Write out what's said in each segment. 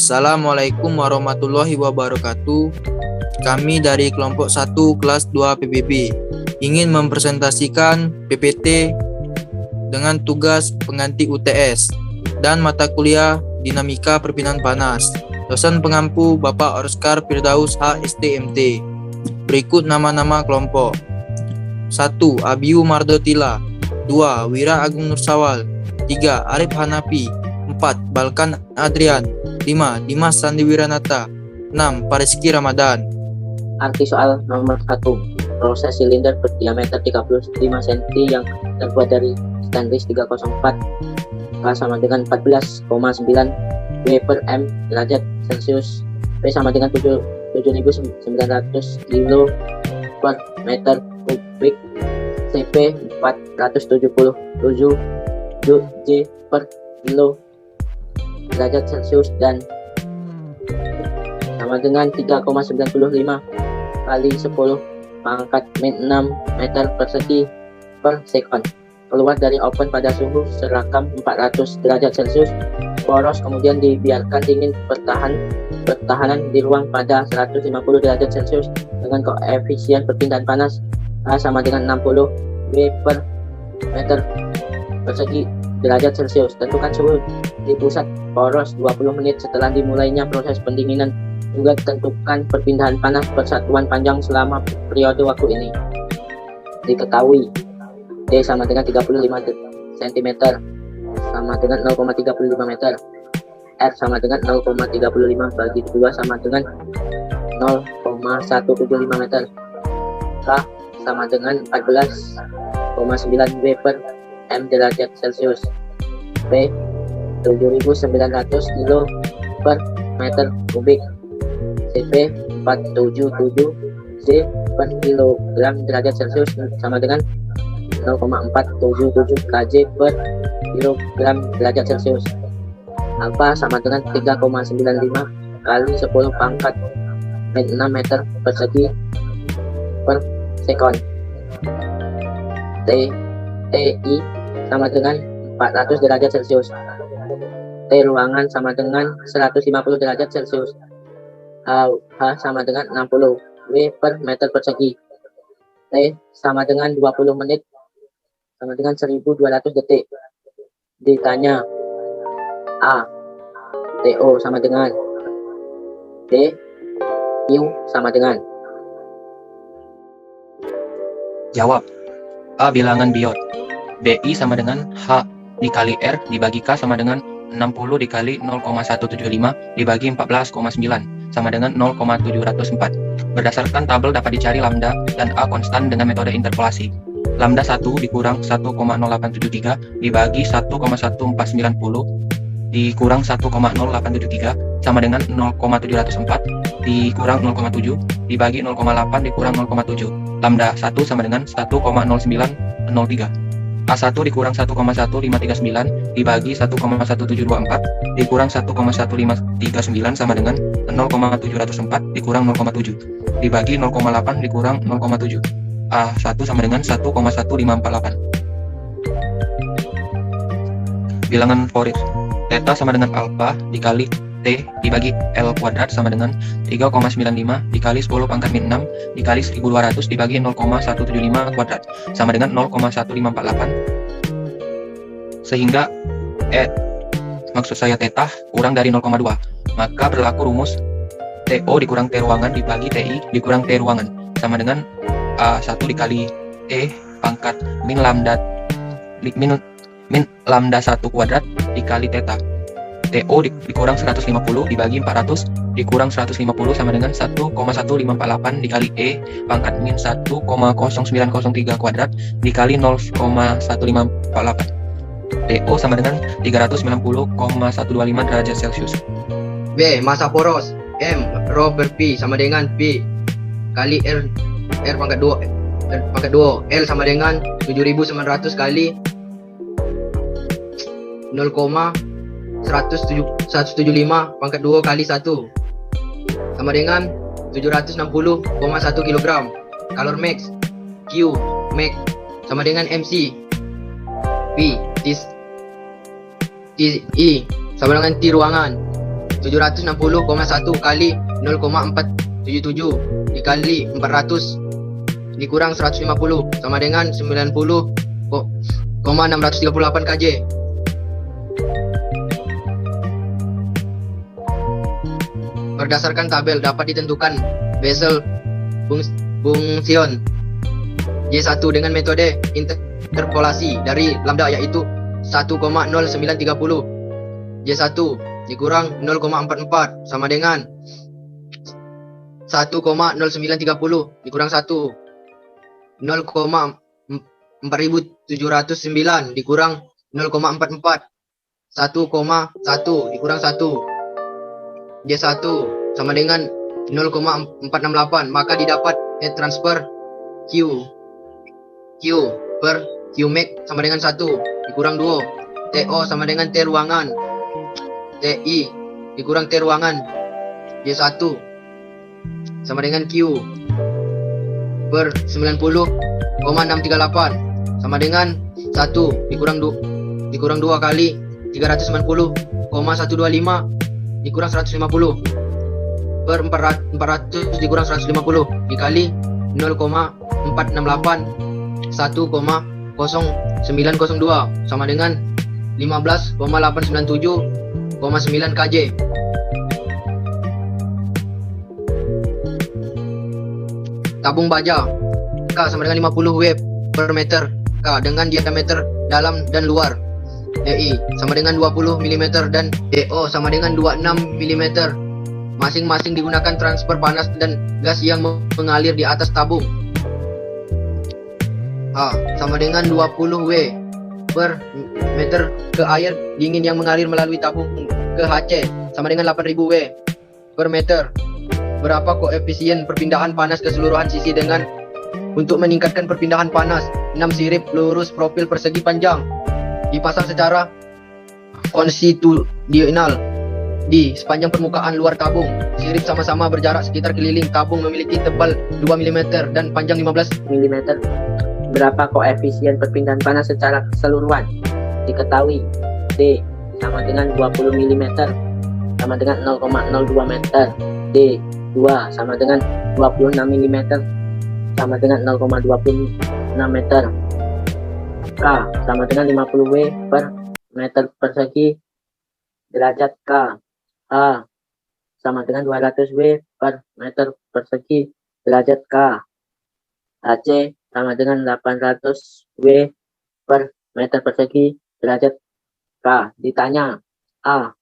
Assalamualaikum warahmatullahi wabarakatuh. Kami dari kelompok 1 kelas 2 PBB ingin mempresentasikan PPT dengan tugas pengganti UTS dan mata kuliah Dinamika Perpindahan Panas. Dosen pengampu Bapak Oscar Firdaus HSTMT. Berikut nama-nama kelompok. 1. Abiu Mardotila. 2. Wira Agung Nursawal. 3. Arif Hanafi. 4. Balkan Adrian. 5. Dimas Sandiwiranata. 6. Pariski Ramadan. Arti soal nomor 1. Proses silinder berdiameter 35 cm yang terbuat dari stainless 304 K sama dengan 14,9 W per M derajat Celcius. P sama dengan 7.900 kilo per meter kubik. CP 477 J per kilo derajat Celcius dan sama dengan 3,95 kali 10 pangkat min 6 meter persegi per sekon. Keluar dari oven pada suhu serakam 400 derajat Celcius. Poros kemudian dibiarkan dingin pertahanan di ruang pada 150 derajat Celcius dengan koefisien perpindahan panas A sama dengan 60 W per meter persegi derajat Celcius. Tentukan suhu di pusat poros 20 menit setelah dimulainya proses pendinginan. Juga tentukan perpindahan panas persatuan panjang selama periode waktu ini. Diketahui D sama dengan 35 cm sama dengan 0,35 meter. R sama dengan 0,35 bagi 2 sama dengan 0,175 meter. K sama dengan 14,9 W per M derajat Celcius. P 7.900 kilo per meter kubik. CP 477 J per kilogram derajat Celcius sama dengan 0,477 kJ per kilogram derajat Celcius. Alpha sama dengan 3,95 kali 10 pangkat min 6 meter persegi per sekon. TI sama dengan 400 derajat Celcius. T ruangan sama dengan 150 derajat Celcius. H sama dengan 60 W per meter persegi. T sama dengan 20 menit sama dengan 1200 detik. Ditanya A. TO sama dengan D. Q sama dengan. Jawab. A. Bilangan biot. BI sama dengan H dikali R dibagi K sama dengan 60 dikali 0,175 dibagi 14,9 sama dengan 0,704. Berdasarkan tabel dapat dicari lambda dan A konstan dengan metode interpolasi. Lambda 1 dikurang 1,0873 dibagi 1,1490 dikurang 1,0873 sama dengan 0,704 dikurang 0,7 dibagi 0,8 dikurang 0,7. Lambda 1 sama dengan 1,0903. A1 dikurang 1,1539 dibagi 1,1724 dikurang 1,1539 sama dengan 0,704 dikurang 0,7 dibagi 0,8 dikurang 0,7. A1 sama dengan 1,1548. Bilangan Fourier. Theta sama dengan alpha dikali T dibagi L kuadrat sama dengan 3,95 dikali 10 pangkat min 6 dikali 1200 dibagi 0,175 kuadrat sama dengan 0,1548. Sehingga maksud saya theta kurang dari 0,2. Maka berlaku rumus TO dikurang T ruangan dibagi TI dikurang T ruangan sama dengan A1 dikali E pangkat min lambda 1 kuadrat dikali theta. TO dikurang 150 dibagi 400 dikurang 150 sama dengan 1,1548 dikali E pangkat min 1,0903 kuadrat dikali 0,1548. TO sama dengan 390,125 derajat Celcius. B. Massa poros. M. Rho per Pi sama dengan P kali R pangkat 2 L sama dengan 7.900 kali 0,175 pangkat 2 kali 1 sama dengan 760,1 kg. Calor max. Q max sama dengan MC. P I sama dengan T ruangan. 760,1 kali 0,477 dikali 400 dikurang 150 sama dengan 90,638 kJ. Berdasarkan tabel dapat ditentukan Bessel fungsion Y1 dengan metode interpolasi dari lambda yaitu 1,0930 Y1 dikurang 0,44 sama dengan 1,0930 dikurang 1 0,4709 dikurang 0,44 1,1 dikurang 1 Y1 sama dengan 0,468, maka didapat heat transfer Q per Qmax sama dengan 1 dikurang 2 TO sama dengan T ruangan TI dikurang T ruangan Y1 sama dengan Q per 90,638 sama dengan 1 dikurang 2 kali 390,125 dikurang 150 per 400 dikurang 150 dikali 0,468 1,0902 sama dengan 15,897,9 kJ. Tabung baja K sama dengan 50 W per meter K dengan diameter dalam dan luar. DI sama dengan 20 mm dan DO sama dengan 26 mm. Masing-masing digunakan transfer panas dan gas yang mengalir di atas tabung. A sama dengan 20 W per meter ke air dingin yang mengalir melalui tabung ke HC sama dengan 8000 W per meter. Berapa koefisien perpindahan panas keseluruhan sisi dengan untuk meningkatkan perpindahan panas 6 sirip lurus profil persegi panjang dipasang secara longitudinal di sepanjang permukaan luar tabung. Sirip sama-sama berjarak sekitar keliling tabung, memiliki tebal 2 mm dan panjang 15 mm. Berapa koefisien perpindahan panas secara keseluruhan? Diketahui D sama dengan 20 mm sama dengan 0,02 meter. D 2 sama dengan 26 mm sama dengan 0,26 meter. K sama dengan 50 W per meter persegi derajat K. A sama dengan 200 W per meter persegi derajat K. AC sama dengan 800 W per meter persegi derajat K. Ditanya A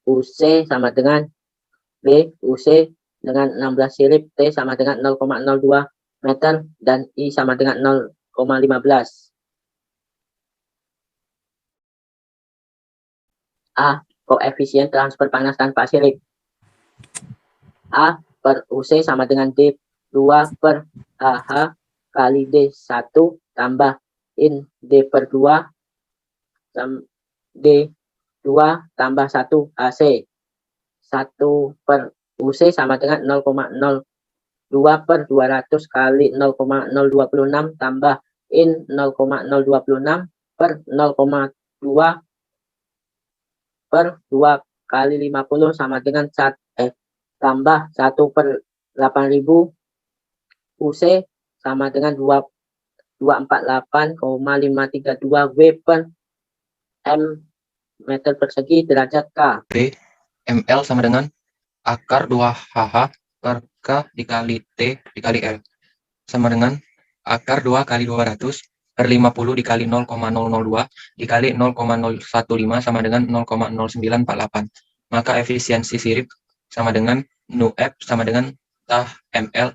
UC sama dengan B UC dengan 16 sirip, T sama dengan 0,02 meter dan I sama dengan 0,15. A. Koefisien transfer panas tanpa sirip. A per UC sama dengan D 2 per AH kali D 1 tambah in D per 2 D 2 tambah 1 AC. 1 per UC sama dengan 0,02 per 200 kali 0,026 tambah in 0,026 per 0,2 per 2 kali 50 sama dengan tambah 1 per 8000 UC sama dengan 248,532 W per M meter persegi derajat K. B ml sama dengan akar 2HH per K dikali T dikali L sama dengan akar 2 kali 200 per 50 dikali 0,002 dikali 0,015 sama dengan 0,0948. Maka efisiensi sirip sama dengan nu F sama dengan tah ml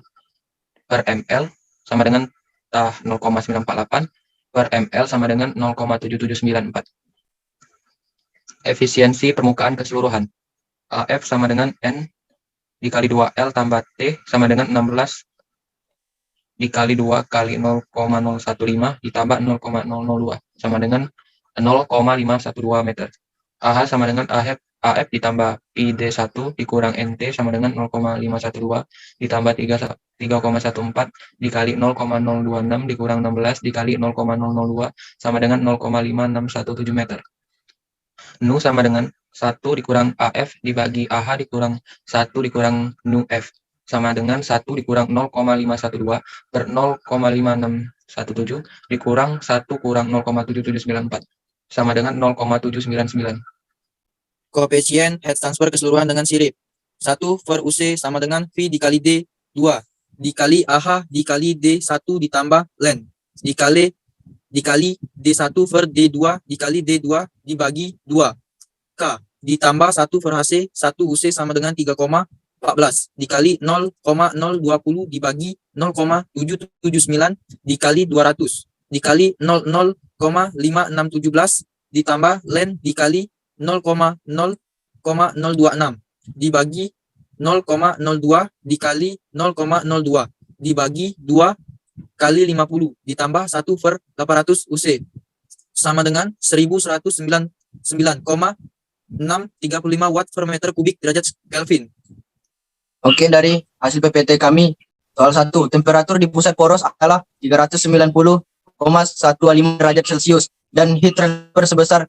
per ml sama dengan tah 0,948 per ml sama dengan 0,7794. Efisiensi permukaan keseluruhan AF sama dengan N dikali 2L tambah T sama dengan 16 dikali 2 kali 0,015 ditambah 0,002 sama dengan 0,512 meter. AH sama dengan AF ditambah ID1 dikurang NT sama dengan 0,512 ditambah 3,14 dikali 0,026 dikurang 16 dikali 0,002 sama dengan 0,5617 meter. Nu sama dengan 1 dikurang AF dibagi AH dikurang 1 dikurang nu F sama dengan 1 dikurang 0,512 per 0,5617 dikurang 1 kurang 0,7794 sama dengan 0,799. Koefisien head transfer keseluruhan dengan sirip. 1 per UC sama dengan V dikali D 2 dikali AH dikali D1 ditambah len dikali D1 per D2 dikali D2 dibagi 2 K ditambah 1 per HC 1 UC sama dengan 3,14 dikali 0,020 dibagi 0,779 dikali 200 dikali 00,5617 ditambah len dikali 0,0,026 dibagi 0,02 dikali 0,02 dibagi 2 kali 50 ditambah 1 per 800 UC sama dengan 1199,635 watt per meter kubik derajat Kelvin. Oke, dari hasil PPT kami, soal 1, temperatur di pusat poros adalah 390,15 derajat Celcius dan heat transfer sebesar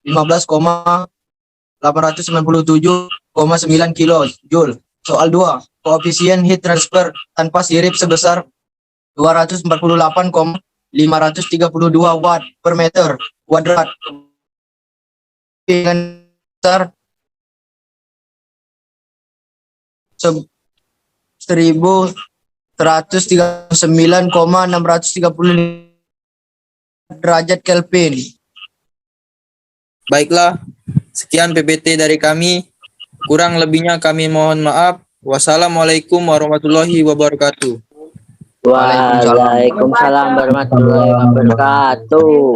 15,897,9 kilojoule. Soal 2, koefisien heat transfer tanpa sirip sebesar 248,532 watt per meter kuadrat dengan besar 1139,630 derajat Kelvin. Baiklah, sekian PPT dari kami. Kurang lebihnya kami mohon maaf. Wassalamualaikum warahmatullahi wabarakatuh. Waalaikumsalam warahmatullahi wabarakatuh.